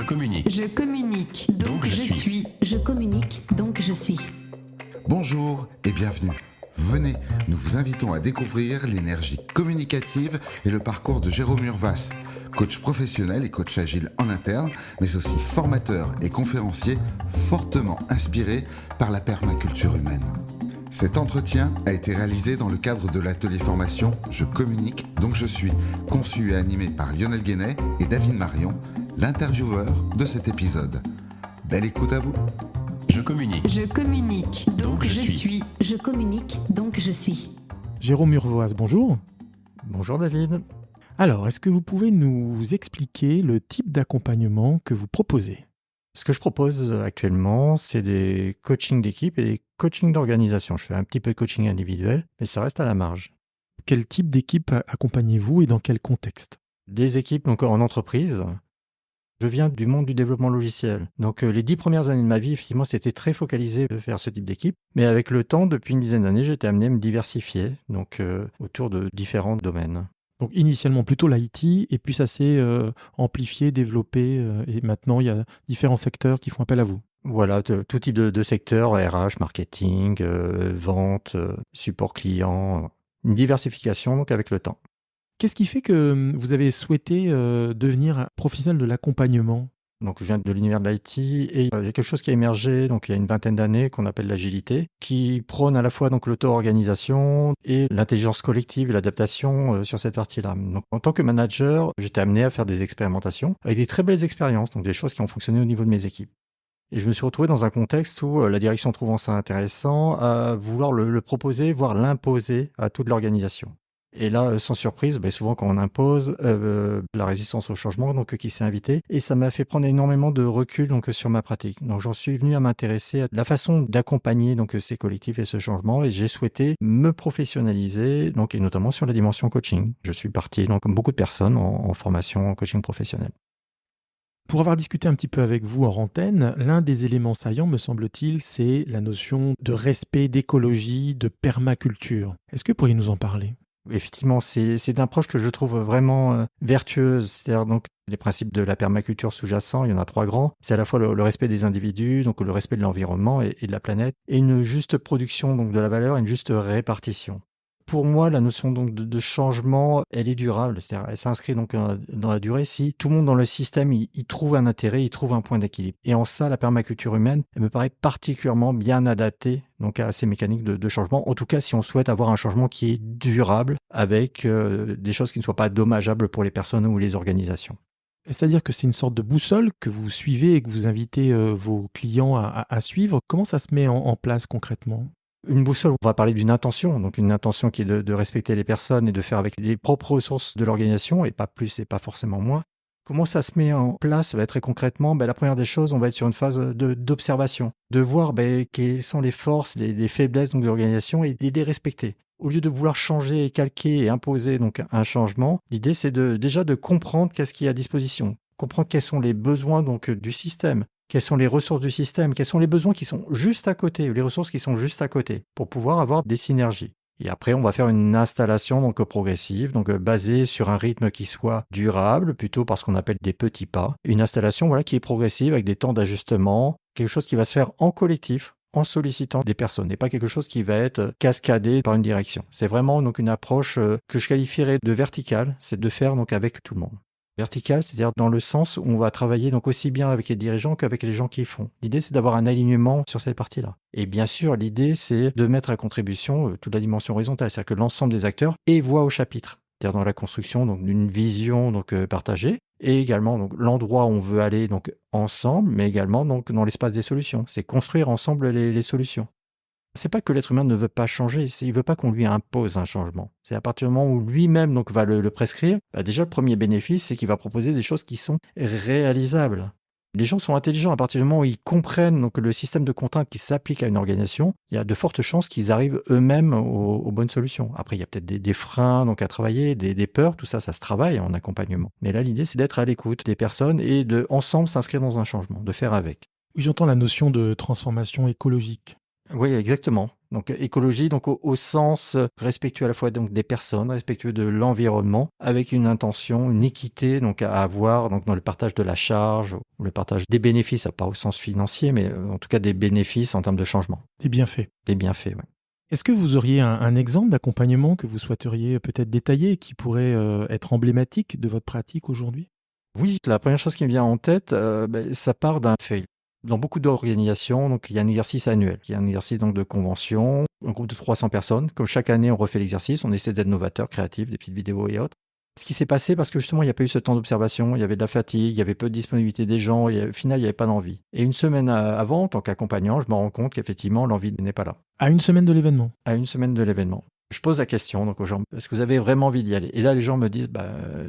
communique. Je communique, donc je suis. Je communique, donc je suis. Bonjour et bienvenue. Venez, nous vous invitons à découvrir l'énergie communicative et le parcours de Jérôme Urvas, coach professionnel et coach agile en interne, mais aussi formateur et conférencier fortement inspiré par la permaculture humaine. Cet entretien a été réalisé dans le cadre de l'atelier formation Je communique, donc je suis, conçu et animé par Lionel Guénet et David Marion, l'intervieweur de cet épisode. Belle écoute à vous. Je communique. Je communique, donc je suis. Je communique, donc je suis. Jérôme Urvas, bonjour. Bonjour David. Alors, est-ce que vous pouvez nous expliquer le type d'accompagnement que vous proposez ? Ce que je propose actuellement, c'est des coachings d'équipe et des coachings d'organisation. Je fais un petit peu de coaching individuel, mais ça reste à la marge. Quel type d'équipe accompagnez-vous et dans quel contexte ? Des équipes donc en entreprise. Je viens du monde du développement logiciel. Donc les 10 premières années de ma vie, effectivement, c'était très focalisé vers ce type d'équipe. Mais avec le temps, depuis une dizaine d'années, j'ai été amené à me diversifier donc, autour de différents domaines. Donc initialement plutôt l'IT, et puis ça s'est amplifié, développé, et maintenant il y a différents secteurs qui font appel à vous. Voilà, tout type de secteur, RH, marketing, vente, support client, une diversification donc avec le temps. Qu'est-ce qui fait que vous avez souhaité devenir professionnel de l'accompagnement ? Donc, je viens de l'univers de l'IT et il y a quelque chose qui a émergé donc, il y a une vingtaine d'années qu'on appelle l'agilité, qui prône à la fois donc, l'auto-organisation et l'intelligence collective et l'adaptation sur cette partie-là. Donc, en tant que manager, j'étais amené à faire des expérimentations avec des très belles expériences, donc des choses qui ont fonctionné au niveau de mes équipes. Et je me suis retrouvé dans un contexte où la direction trouvant ça intéressant à vouloir le proposer, voire l'imposer à toute l'organisation. Et là, sans surprise, souvent quand on impose, la résistance au changement donc, qui s'est invitée. Et ça m'a fait prendre énormément de recul donc, sur ma pratique. Donc j'en suis venu à m'intéresser à la façon d'accompagner donc, ces collectifs et ce changement. Et j'ai souhaité me professionnaliser, donc, et notamment sur la dimension coaching. Je suis parti, donc, comme beaucoup de personnes, en formation en coaching professionnel. Pour avoir discuté un petit peu avec vous en antenne, l'un des éléments saillants, me semble-t-il, c'est la notion de respect, d'écologie, de permaculture. Est-ce que vous pourriez nous en parler ? Effectivement, c'est une approche que je trouve vraiment vertueuse. C'est-à-dire donc les principes de la permaculture sous-jacents, il y en a 3 grands. C'est à la fois le respect des individus, donc le respect de l'environnement et de la planète, et une juste production donc de la valeur, une juste répartition. Pour moi, la notion donc de changement, elle est durable, c'est-à-dire elle s'inscrit donc dans la durée si tout le monde dans le système il trouve un intérêt, il trouve un point d'équilibre. Et en ça, la permaculture humaine, elle me paraît particulièrement bien adaptée donc à ces mécaniques de changement. En tout cas, si on souhaite avoir un changement qui est durable avec des choses qui ne soient pas dommageables pour les personnes ou les organisations. C'est-à-dire que c'est une sorte de boussole que vous suivez et que vous invitez vos clients à suivre. Comment ça se met en place concrètement ? Une boussole, on va parler d'une intention, donc une intention qui est de respecter les personnes et de faire avec les propres ressources de l'organisation, et pas plus et pas forcément moins. Comment ça se met en place? Ça va être très concrètement, la première des choses, on va être sur une phase d'observation, de voir quelles sont les forces, les faiblesses donc, de l'organisation et de les respecter. Au lieu de vouloir changer, calquer et imposer donc, un changement, l'idée c'est déjà de comprendre qu'est-ce qui est à disposition, comprendre quels sont les besoins donc, du système. Quelles sont les ressources du système? Quels sont les besoins qui sont juste à côté, ou les ressources qui sont juste à côté, pour pouvoir avoir des synergies. Et après, on va faire une installation donc progressive, donc basée sur un rythme qui soit durable, plutôt par ce qu'on appelle des petits pas. Une installation qui est progressive avec des temps d'ajustement, quelque chose qui va se faire en collectif, en sollicitant des personnes, et pas quelque chose qui va être cascadé par une direction. C'est vraiment donc une approche que je qualifierais de verticale, c'est de faire donc avec tout le monde. Vertical, c'est-à-dire dans le sens où on va travailler donc aussi bien avec les dirigeants qu'avec les gens qui y font. L'idée, c'est d'avoir un alignement sur cette partie-là. Et bien sûr, l'idée, c'est de mettre à contribution toute la dimension horizontale, c'est-à-dire que l'ensemble des acteurs ait voix au chapitre, c'est-à-dire dans la construction donc, d'une vision donc, partagée, et également donc, l'endroit où on veut aller donc, ensemble, mais également donc, dans l'espace des solutions. C'est construire ensemble les solutions. C'est pas que l'être humain ne veut pas changer, il veut pas qu'on lui impose un changement. C'est à partir du moment où lui-même donc, va le prescrire, déjà le premier bénéfice, c'est qu'il va proposer des choses qui sont réalisables. Les gens sont intelligents à partir du moment où ils comprennent donc, le système de contraintes qui s'applique à une organisation, il y a de fortes chances qu'ils arrivent eux-mêmes aux bonnes solutions. Après, il y a peut-être des freins donc, à travailler, des peurs, tout ça, ça se travaille en accompagnement. Mais là, l'idée, c'est d'être à l'écoute des personnes et de ensemble s'inscrire dans un changement, de faire avec. Oui, j'entends la notion de transformation écologique. Oui, exactement. Donc écologie, donc au sens respectueux à la fois donc des personnes, respectueux de l'environnement, avec une intention, une équité donc à avoir donc dans le partage de la charge ou le partage des bénéfices, pas au sens financier, mais en tout cas des bénéfices en termes de changement, C'est bien fait. des bienfaits. Ouais. Est-ce que vous auriez un exemple d'accompagnement que vous souhaiteriez peut-être détailler et qui pourrait être emblématique de votre pratique aujourd'hui? Oui, la première chose qui me vient en tête, ça part d'un fait. Dans beaucoup d'organisations, donc il y a un exercice annuel, qui est un exercice donc de convention, un groupe de 300 personnes. Comme chaque année, on refait l'exercice, on essaie d'être novateur, créatif, des petites vidéos et autres. Ce qui s'est passé, parce que justement, il n'y a pas eu ce temps d'observation, il y avait de la fatigue, il y avait peu de disponibilité des gens, et au final, il n'y avait pas d'envie. Et une semaine avant, en tant qu'accompagnant, je me rends compte qu'effectivement, l'envie n'est pas là. À une semaine de l'événement. À une semaine de l'événement. Je pose la question donc aux gens, est-ce que vous avez vraiment envie d'y aller? Et là, les gens me disent,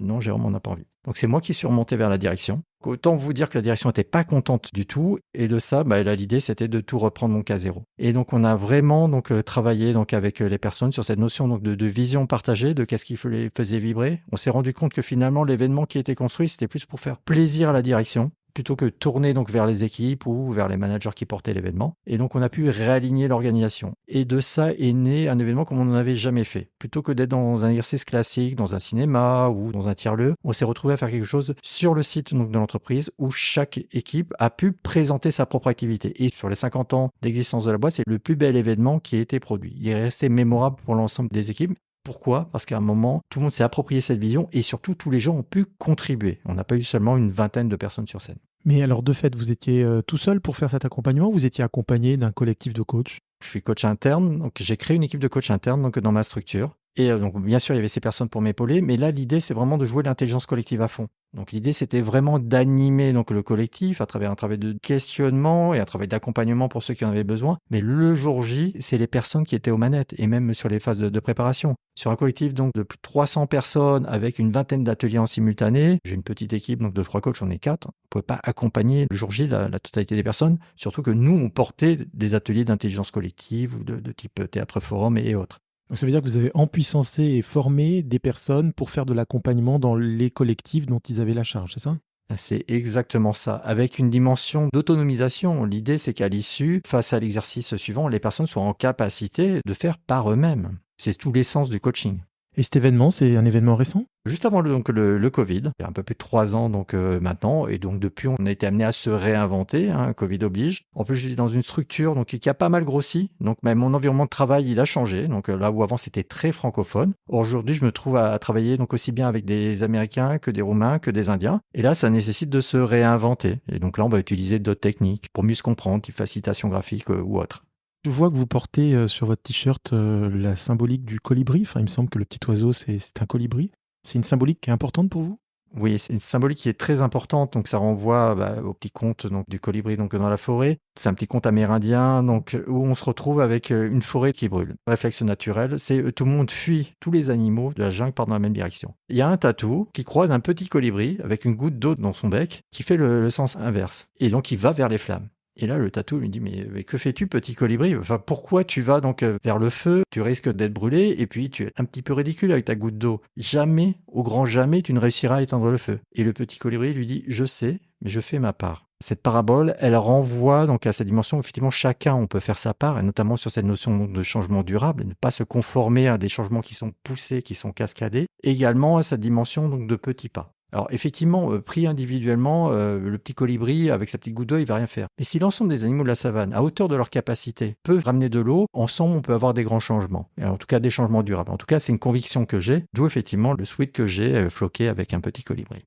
non, Jérôme, on n'a pas envie. Donc c'est moi qui suis remonté vers la direction. Autant vous dire que la direction n'était pas contente du tout. Et de ça, là, l'idée, c'était de tout reprendre donc à zéro. Et donc on a vraiment donc travaillé donc avec les personnes sur cette notion donc de vision partagée, de qu'est-ce qui les faisait vibrer. On s'est rendu compte que finalement, l'événement qui était construit, c'était plus pour faire plaisir à la direction, plutôt que tourner donc vers les équipes ou vers les managers qui portaient l'événement. Et donc, on a pu réaligner l'organisation. Et de ça est né un événement comme on n'en avait jamais fait. Plutôt que d'être dans un exercice classique, dans un cinéma ou dans un tiers-lieu, on s'est retrouvé à faire quelque chose sur le site donc, de l'entreprise où chaque équipe a pu présenter sa propre activité. Et sur les 50 ans d'existence de la boîte, c'est le plus bel événement qui a été produit. Il est resté mémorable pour l'ensemble des équipes. Pourquoi? Parce qu'à un moment, tout le monde s'est approprié cette vision et surtout, tous les gens ont pu contribuer. On n'a pas eu seulement une vingtaine de personnes sur scène. Mais alors, de fait, vous étiez tout seul pour faire cet accompagnement ou vous étiez accompagné d'un collectif de coachs? Je suis coach interne, donc j'ai créé une équipe de coach interne donc, dans ma structure. Et donc, bien sûr, il y avait ces personnes pour m'épauler, mais là, l'idée, c'est vraiment de jouer l'intelligence collective à fond. Donc, l'idée, c'était vraiment d'animer donc, le collectif à travers un travail de questionnement et un travail d'accompagnement pour ceux qui en avaient besoin. Mais le jour J, c'est les personnes qui étaient aux manettes et même sur les phases de préparation. Sur un collectif donc, de plus de 300 personnes avec une vingtaine d'ateliers en simultané, j'ai une petite équipe donc, de 3 coachs, on est 4. On ne pouvait pas accompagner le jour J la totalité des personnes, surtout que nous, on portait des ateliers d'intelligence collective ou de type théâtre forum et autres. Donc ça veut dire que vous avez empuissancé et formé des personnes pour faire de l'accompagnement dans les collectifs dont ils avaient la charge, c'est ça? C'est exactement ça, avec une dimension d'autonomisation. L'idée, c'est qu'à l'issue, face à l'exercice suivant, les personnes soient en capacité de faire par eux-mêmes. C'est tout l'essence du coaching. Et cet événement, c'est un événement récent? Juste avant le Covid, il y a un peu plus de 3 ans maintenant, et donc depuis, on a été amené à se réinventer, Covid oblige. En plus, je suis dans une structure donc, qui a pas mal grossi, donc même mon environnement de travail, il a changé. Donc là où avant, c'était très francophone. Aujourd'hui, je me trouve à travailler donc aussi bien avec des Américains que des Roumains, que des Indiens. Et là, ça nécessite de se réinventer. Et donc là, on va utiliser d'autres techniques pour mieux se comprendre, type facilitation graphique ou autre. Je vois que vous portez sur votre t-shirt la symbolique du colibri. Enfin, il me semble que le petit oiseau, c'est un colibri. C'est une symbolique qui est importante pour vous? Oui, c'est une symbolique qui est très importante. Donc, ça renvoie au petit conte donc, du colibri donc, dans la forêt. C'est un petit conte amérindien donc, où on se retrouve avec une forêt qui brûle. Réflexe naturel, c'est tout le monde fuit. Tous les animaux de la jungle partent dans la même direction. Il y a un tatou qui croise un petit colibri avec une goutte d'eau dans son bec qui fait le sens inverse. Et donc, il va vers les flammes. Et là, le tatou lui dit, mais que fais-tu, petit colibri? Enfin, pourquoi tu vas donc vers le feu? Tu risques d'être brûlé et puis tu es un petit peu ridicule avec ta goutte d'eau. Jamais, au grand jamais, tu ne réussiras à éteindre le feu. Et le petit colibri lui dit, je sais, mais je fais ma part. Cette parabole, elle renvoie donc à cette dimension où effectivement chacun on peut faire sa part, et notamment sur cette notion de changement durable, et ne pas se conformer à des changements qui sont poussés, qui sont cascadés. Également à cette dimension donc de petits pas. Alors effectivement, pris individuellement, le petit colibri avec sa petite goutte d'eau, il va rien faire. Mais si l'ensemble des animaux de la savane, à hauteur de leur capacité, peuvent ramener de l'eau, ensemble on peut avoir des grands changements. Et en tout cas des changements durables. En tout cas, c'est une conviction que j'ai, d'où effectivement le sweat que j'ai floqué avec un petit colibri.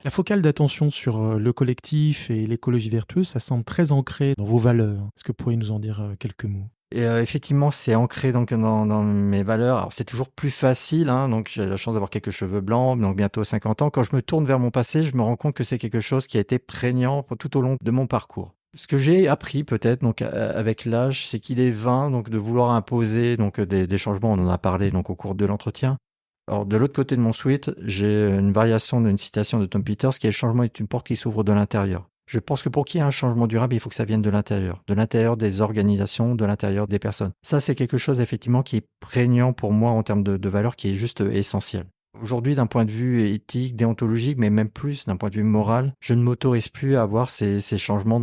La focale d'attention sur le collectif et l'écologie vertueuse, ça semble très ancré dans vos valeurs. Est-ce que vous pourriez nous en dire quelques mots? Et effectivement, c'est ancré donc dans mes valeurs. Alors, c'est toujours plus facile, donc j'ai la chance d'avoir quelques cheveux blancs, donc bientôt 50 ans. Quand je me tourne vers mon passé, je me rends compte que c'est quelque chose qui a été prégnant tout au long de mon parcours. Ce que j'ai appris peut-être donc avec l'âge, c'est qu'il est vain donc de vouloir imposer donc des changements. On en a parlé donc au cours de l'entretien. Alors, de l'autre côté de mon sweat, j'ai une variation d'une citation de Tom Peters qui est « Le changement est une porte qui s'ouvre de l'intérieur ». Je pense que pour qu'il y ait un changement durable, il faut que ça vienne de l'intérieur des organisations, de l'intérieur des personnes. Ça, c'est quelque chose effectivement qui est prégnant pour moi en termes de valeur, qui est juste essentiel. Aujourd'hui, d'un point de vue éthique, déontologique, mais même plus d'un point de vue moral, je ne m'autorise plus à avoir ces changements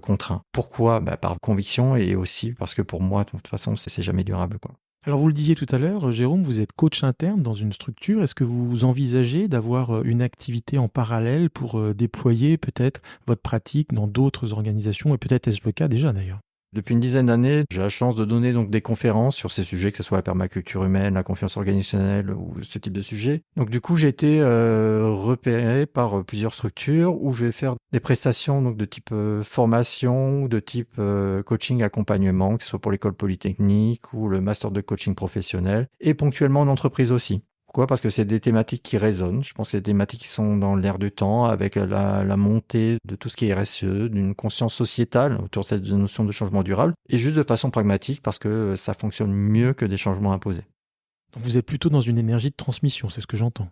contraints. Pourquoi? Par conviction et aussi parce que pour moi, de toute façon, c'est jamais durable, quoi. Alors vous le disiez tout à l'heure, Jérôme, vous êtes coach interne dans une structure. Est-ce que vous envisagez d'avoir une activité en parallèle pour déployer peut-être votre pratique dans d'autres organisations et peut-être est-ce le cas déjà d'ailleurs? Depuis une dizaine d'années, j'ai la chance de donner des conférences sur ces sujets, que ce soit la permaculture humaine, la confiance organisationnelle ou ce type de sujet. Donc du coup, j'ai été repéré par plusieurs structures où je vais faire des prestations de type formation ou de type coaching accompagnement, que ce soit pour l'école polytechnique ou le master de coaching professionnel, et ponctuellement en entreprise aussi. Pourquoi? Parce que c'est des thématiques qui résonnent. Je pense que c'est des thématiques qui sont dans l'air du temps, avec la montée de tout ce qui est RSE, d'une conscience sociétale autour de cette notion de changement durable, et juste de façon pragmatique, parce que ça fonctionne mieux que des changements imposés. Donc vous êtes plutôt dans une énergie de transmission, c'est ce que j'entends.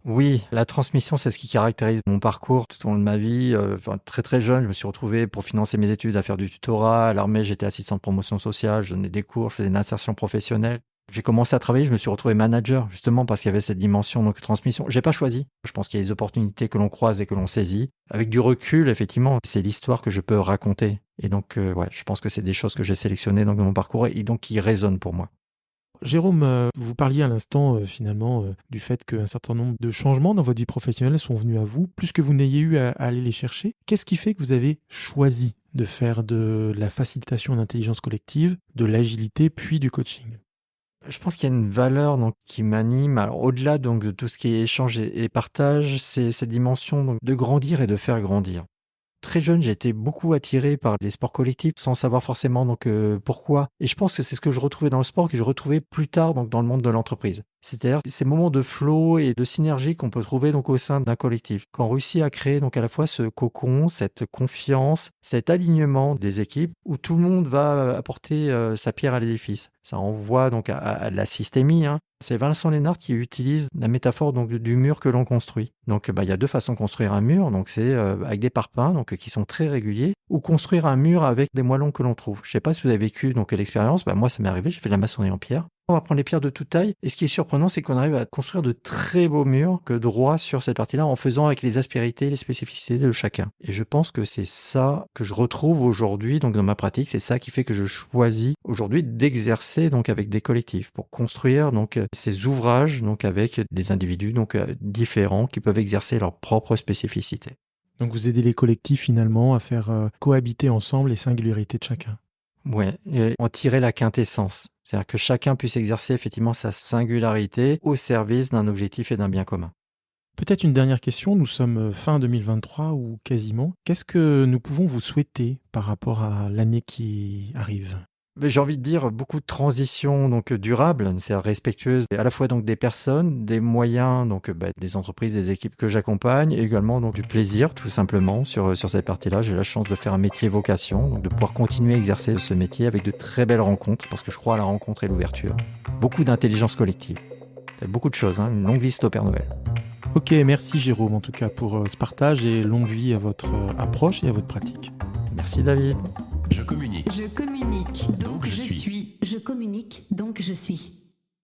Oui, la transmission, c'est ce qui caractérise mon parcours tout au long de ma vie. Très très jeune, je me suis retrouvé pour financer mes études à faire du tutorat. À l'armée, j'étais assistant de promotion sociale, je donnais des cours, je faisais une insertion professionnelle. J'ai commencé à travailler, je me suis retrouvé manager, justement parce qu'il y avait cette dimension de transmission. J'ai pas choisi. Je pense qu'il y a des opportunités que l'on croise et que l'on saisit. Avec du recul, effectivement, c'est l'histoire que je peux raconter. Et donc, je pense que c'est des choses que j'ai sélectionnées dans mon parcours et donc qui résonnent pour moi. Jérôme, vous parliez à l'instant finalement du fait qu'un certain nombre de changements dans votre vie professionnelle sont venus à vous, plus que vous n'ayez eu à aller les chercher. Qu'est-ce qui fait que vous avez choisi de faire de la facilitation d'intelligence collective, de l'agilité, puis du coaching? Je pense qu'il y a une valeur qui m'anime. Alors, au-delà de tout ce qui est échange et partage, c'est cette dimension de grandir et de faire grandir. Très jeune, j'ai été beaucoup attiré par les sports collectifs sans savoir forcément pourquoi. Et je pense que c'est ce que je retrouvais dans le sport que je retrouvais plus tard dans le monde de l'entreprise. C'est-à-dire ces moments de flow et de synergie qu'on peut trouver au sein d'un collectif. Quand on réussit à créer à la fois ce cocon, cette confiance, cet alignement des équipes où tout le monde va apporter sa pierre à l'édifice. Ça renvoie à la systémie. C'est Vincent Lénard qui utilise la métaphore du mur que l'on construit. Il y a deux façons de construire un mur. C'est avec des parpaings qui sont très réguliers ou construire un mur avec des moellons que l'on trouve. Je ne sais pas si vous avez vécu l'expérience. Moi, ça m'est arrivé. J'ai fait de la maçonnerie en pierre. On va prendre les pierres de toute taille. Et ce qui est surprenant, c'est qu'on arrive à construire de très beaux murs que droits sur cette partie-là en faisant avec les aspérités et les spécificités de chacun. Et je pense que c'est ça que je retrouve aujourd'hui dans ma pratique. C'est ça qui fait que je choisis aujourd'hui d'exercer avec des collectifs pour construire ces ouvrages avec des individus différents qui peuvent exercer leurs propres spécificités. Donc vous aidez les collectifs finalement à faire cohabiter ensemble les singularités de chacun. Ouais, et en tirer la quintessence. C'est-à-dire que chacun puisse exercer effectivement sa singularité au service d'un objectif et d'un bien commun. Peut-être une dernière question, nous sommes fin 2023 ou quasiment. Qu'est-ce que nous pouvons vous souhaiter par rapport à l'année qui arrive ? J'ai envie de dire beaucoup de transitions durables, c'est respectueuse à la fois des personnes, des moyens, des entreprises, des équipes que j'accompagne, et également du plaisir tout simplement sur cette partie-là. J'ai la chance de faire un métier vocation, de pouvoir continuer à exercer ce métier avec de très belles rencontres, parce que je crois à la rencontre et l'ouverture. Beaucoup d'intelligence collective. Il y a beaucoup de choses, une longue liste au Père Noël. Ok, merci Jérôme en tout cas pour ce partage et longue vie à votre approche et à votre pratique. Merci David. Je communique, donc je suis. Je communique, donc je suis.